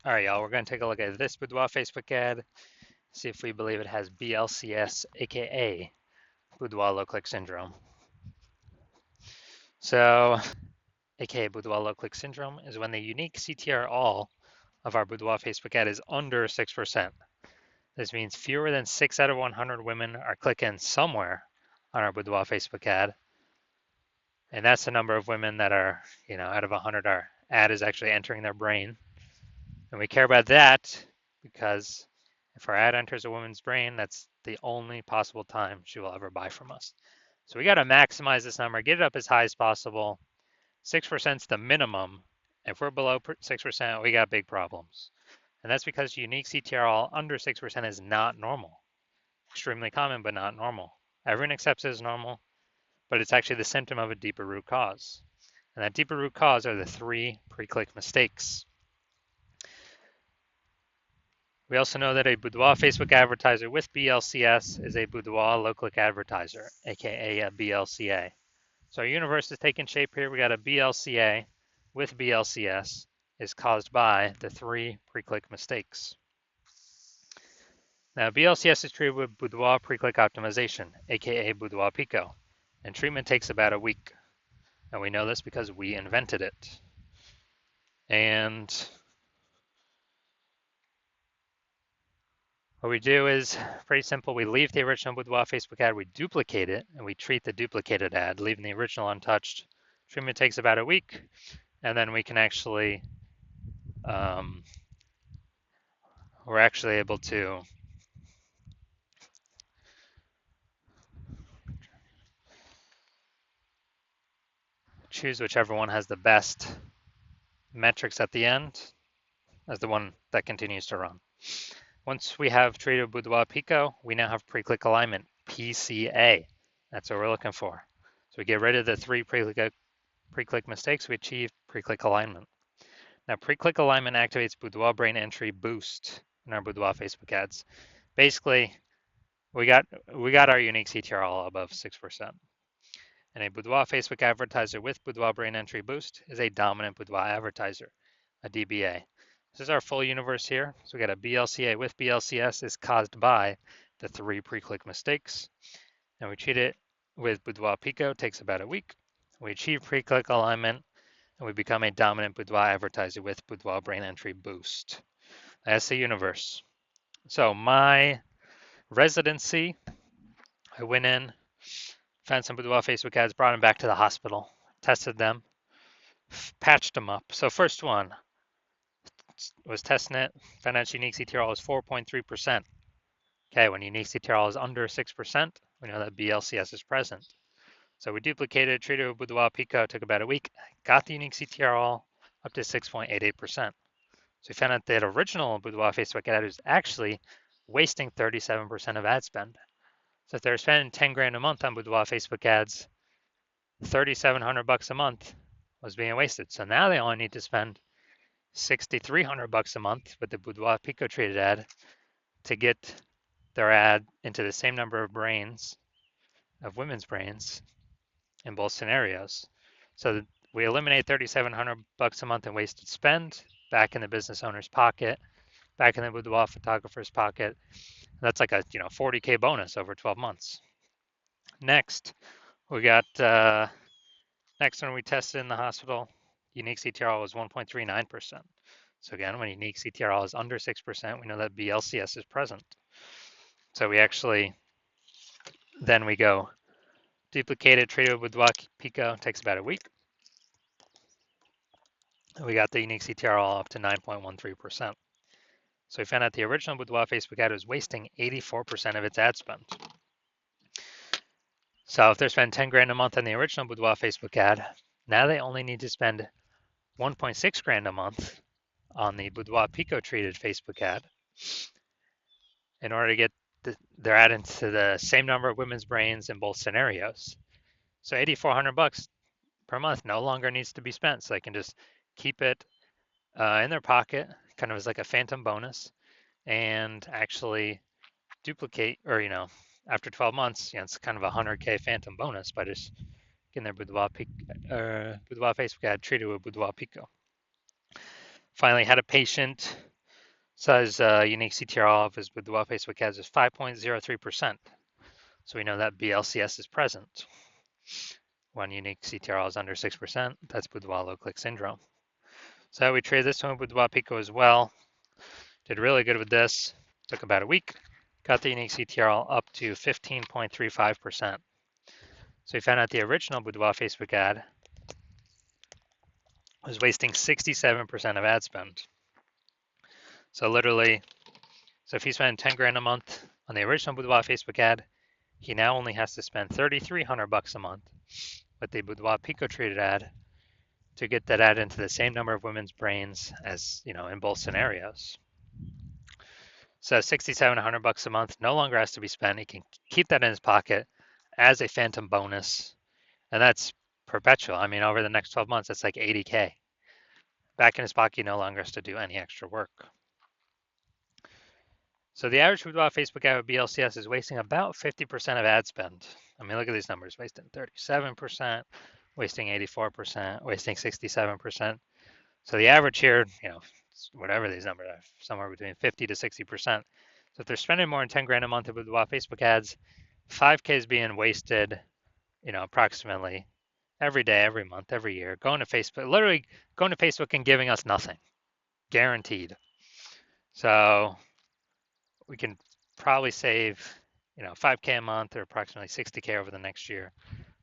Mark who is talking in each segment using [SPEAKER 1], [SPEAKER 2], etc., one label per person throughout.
[SPEAKER 1] All right, y'all, we're going to take a look at this Boudoir Facebook ad, see if we believe it has BLCS, aka Boudoir low click syndrome. So, aka Boudoir low click syndrome is when the unique CTR all of our Boudoir Facebook ad is under 6%. This means fewer than 6 out of 100 women are clicking somewhere on our Boudoir Facebook ad. And that's the number of women that are, out of 100, our ad is actually entering their brain. And we care about that because if our ad enters a woman's brain, that's the only possible time she will ever buy from us. So we got to maximize this number, get it up as high as possible. 6% is the minimum. If we're below 6%, we got big problems. And that's because unique CTRL under 6% is not normal. Extremely common, but not normal. Everyone accepts it as normal, but it's actually the symptom of a deeper root cause. And that deeper root cause are the 3 pre-click mistakes. We also know that a Boudoir Facebook advertiser with BLCS is a Boudoir low-click advertiser, aka a BLCA. So our universe is taking shape here. We got a BLCA with BLCS is caused by the 3 pre-click mistakes. Now BLCS is treated with Boudoir pre-click optimization, aka Boudoir Pico, and treatment takes about a week. And we know this because we invented it. And what we do is pretty simple. We leave the original Boudoir Facebook ad, we duplicate it, and we treat the duplicated ad, leaving the original untouched. Treatment takes about a week, and then we can actually, we're actually able to choose whichever one has the best metrics at the end as the one that continues to run. Once we have treated Boudoir Pico, we now have pre-click alignment, PCA. That's what we're looking for. So we get rid of the 3 pre-click mistakes, we achieve pre-click alignment. Now, pre-click alignment activates Boudoir brain entry boost in our Boudoir Facebook ads. Basically, we got our unique CTR all above 6%. And a Boudoir Facebook advertiser with Boudoir brain entry boost is a dominant Boudoir advertiser, a DBA. This is our full universe here. So we got a BLCA with BLCS is caused by the 3 pre-click mistakes. And we treat it with Boudoir Pico, takes about a week. We achieve pre-click alignment, and we become a dominant Boudoir advertiser with Boudoir brain entry boost. That's the universe. So my residency, I went in, found some Boudoir Facebook ads, brought them back to the hospital, tested them, patched them up. So first one, was testing it, found out unique CTRL is 4.3%. Okay, when unique CTRL is under 6%, we know that BLCS is present. So we duplicated, treated with Boudoir Pico, took about a week, got the unique CTRL up to 6.88%. So we found out that original Boudoir Facebook ad was actually wasting 37% of ad spend. So if they're spending 10 grand a month on Boudoir Facebook ads, 3,700 bucks a month was being wasted. So now they only need to spend 6,300 bucks a month with the Boudoir Pico treated ad to get their ad into the same number of brains, of women's brains, in both scenarios. So we eliminate 3,700 bucks a month in wasted spend, back in the business owner's pocket, back in the Boudoir photographer's pocket. That's like a 40K bonus over 12 months. Next, we got next one we tested in the hospital. Unique CTRL was 1.39%. So again, when unique CTRL is under 6%, we know that BLCS is present. So we actually, then we go duplicated, treated with Boudoir Pico, takes about a week. We got the unique CTRL up to 9.13%. So we found out the original Boudoir Facebook ad was wasting 84% of its ad spend. So if they're spending 10 grand a month on the original Boudoir Facebook ad, now they only need to spend 1.6 grand a month on the Boudoir Pico treated Facebook ad in order to get their ad into the same number of women's brains in both scenarios. So 8,400 bucks per month no longer needs to be spent. So they can just keep it in their pocket, kind of as like a phantom bonus, and actually duplicate, or after 12 months, it's kind of a 100K phantom bonus by just getting their Boudoir Facebook ad treated with Boudoir Pico. Finally, had a patient Says unique CTRL of his Boudoir Facebook ads is 5.03%. So we know that BLCS is present. When unique CTRL is under 6%, that's Boudoir low click syndrome. So we traded this one with Boudoir Pico as well. Did really good with this. Took about a week. Got the unique CTRL up to 15.35%. So we found out the original Boudoir Facebook ad was wasting 67% of ad spend. So literally, if he spent 10 grand a month on the original Boudoir Facebook ad, he now only has to spend $3,300 a month with the Boudoir Pico traded ad to get that ad into the same number of women's brains as, in both scenarios. So $6,700 a month no longer has to be spent. He can keep that in his pocket as a phantom bonus, and that's perpetual. I mean, over the next 12 months, that's like $80K. Back in his pocket, he no longer has to do any extra work. So the average Boudoir Facebook ad with BLCS is wasting about 50% of ad spend. I mean, look at these numbers, wasting 37%, wasting 84%, wasting 67%. So the average here, whatever these numbers are, somewhere between 50 to 60%. So if they're spending more than 10 grand a month with Boudoir Facebook ads, 5K is being wasted, approximately every day, every month, every year, going to Facebook, literally going to Facebook and giving us nothing, guaranteed. So we can probably save, 5K a month or approximately 60K over the next year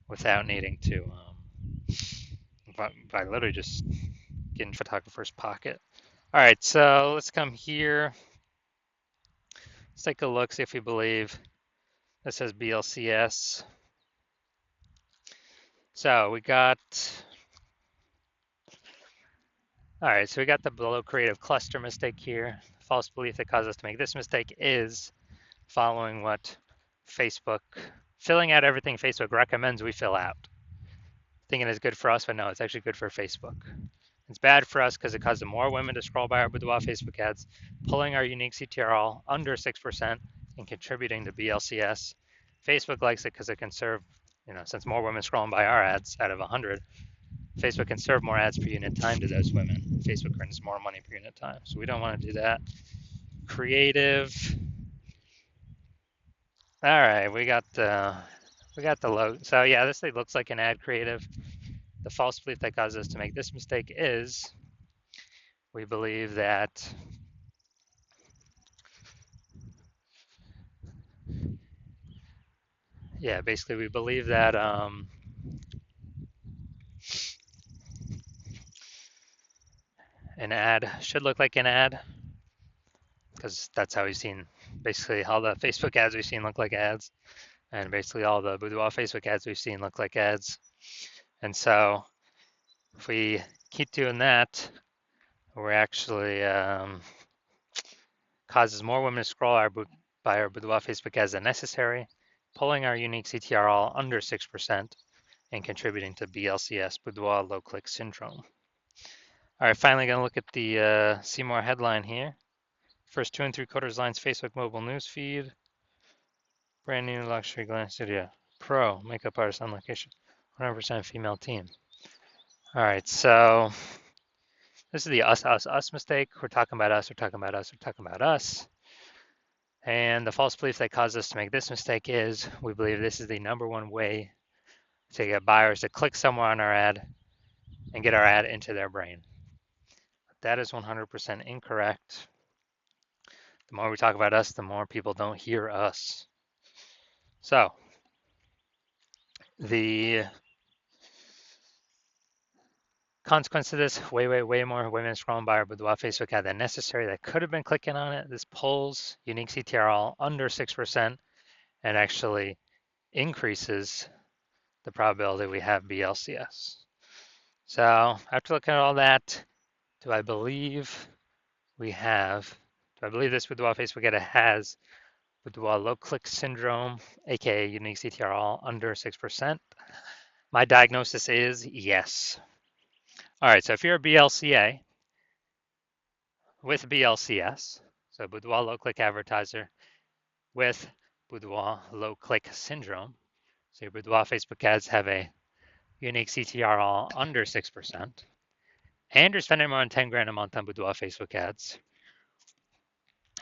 [SPEAKER 1] without needing to, by literally just getting photographer's pocket. All right, so let's come here. Let's take a look, see if we believe this says BLCS. So we got, all right, so we got the below creative cluster mistake here. False belief that caused us to make this mistake is following what Facebook, filling out everything Facebook recommends we fill out. Thinking it's good for us, but no, it's actually good for Facebook. It's bad for us because it causes more women to scroll by our Boudoir Facebook ads, pulling our unique CTRL under 6% and contributing to BLCS. Facebook likes it because it can serve, since more women scrolling by our ads out of 100, Facebook can serve more ads per unit time to those women. Facebook earns more money per unit time. So we don't want to do that. Creative. All right, we got the logo. So yeah, this thing looks like an ad creative. The false belief that caused us to make this mistake is we believe that basically we believe that an ad should look like an ad because that's how we've seen basically all the Facebook ads we've seen look like ads, and basically all the Boudoir Facebook ads we've seen look like ads. And so if we keep doing that, we're actually causes more women to scroll by our Boudoir Facebook ads than necessary, pulling our unique CTRL under 6% and contributing to BLCS, Boudoir low click syndrome. All right, finally gonna look at the see more headline here. First 2 3/4 lines Facebook mobile news feed. Brand new luxury glam studio. Pro makeup artist on location. 100% female team. All right, so this is the us mistake. We're talking about us, we're talking about us, we're talking about us. And the false belief that caused us to make this mistake is we believe this is the #1 way to get buyers to click somewhere on our ad and get our ad into their brain. That is 100% incorrect. The more we talk about us, the more people don't hear us. So the consequence of this, way more women scrolling by our Boudoir Facebook ad than necessary that could have been clicking on it. This pulls unique CTRL under 6% and actually increases the probability we have BLCS. So after looking at all that, do I believe this Boudoir Facebook ad has Boudoir low click syndrome, aka unique CTRL under 6%? My diagnosis is yes. All right, so if you're a BLCA with BLCS, so Boudoir low click advertiser with Boudoir low click syndrome, so your Boudoir Facebook ads have a unique CTRL under 6%, and you're spending more than 10 grand a month on Boudoir Facebook ads,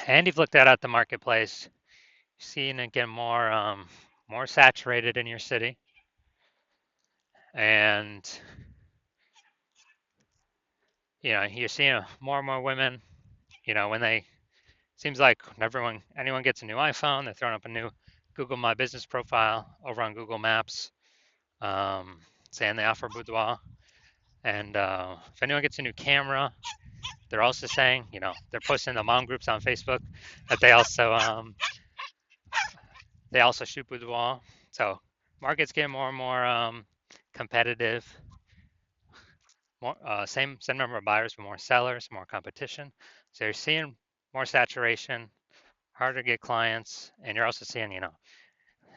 [SPEAKER 1] and you've looked at the marketplace, seeing it get more saturated in your city, and you're seeing more and more women. When they seems like anyone gets a new iPhone, they're throwing up a new Google My Business profile over on Google Maps, um, saying they offer boudoir. And if anyone gets a new camera, they're also saying, they're posting in the mom groups on Facebook that they also shoot boudoir. So market's getting more and more competitive. More same number of buyers, but more sellers, more competition. So you're seeing more saturation, harder to get clients, and you're also seeing,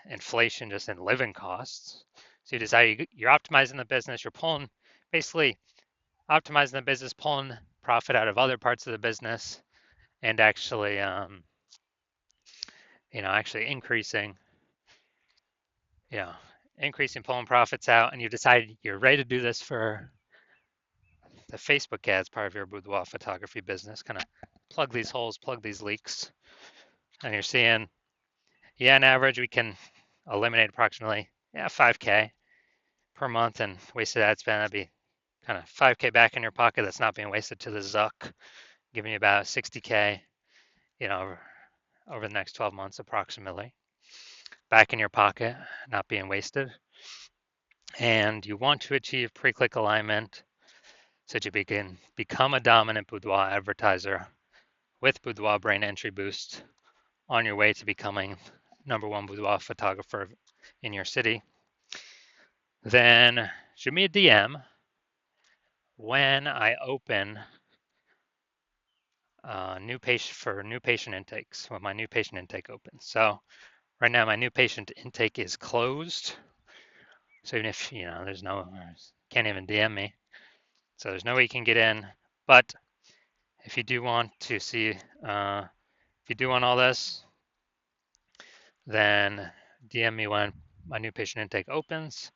[SPEAKER 1] inflation just in living costs. So you decide you're optimizing the business, you're basically optimizing the business, pulling profit out of other parts of the business, and actually you know, increasing pulling profits out, and you decide you're ready to do this for the Facebook ads part of your boudoir photography business, kind of plug these holes, plug these leaks, and you're seeing, on average, we can eliminate approximately 5K per month and wasted ad spend. That'd be kind of 5K back in your pocket that's not being wasted to the Zuck, giving you about 60K, you know, over the next 12 months approximately, back in your pocket, not being wasted. And you want to achieve pre-click alignment so that you can become a dominant boudoir advertiser with Boudoir Brain Entry Boost on your way to becoming #1 boudoir photographer in your city. Then shoot me a DM when I open new patient intakes, when my new patient intake opens. So right now my new patient intake is closed. So even if there's can't even DM me. So there's no way you can get in. But if you do want to see, if you do want all this, then DM me when my new patient intake opens,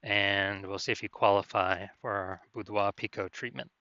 [SPEAKER 1] and we'll see if you qualify for our Boudoir Pico treatment.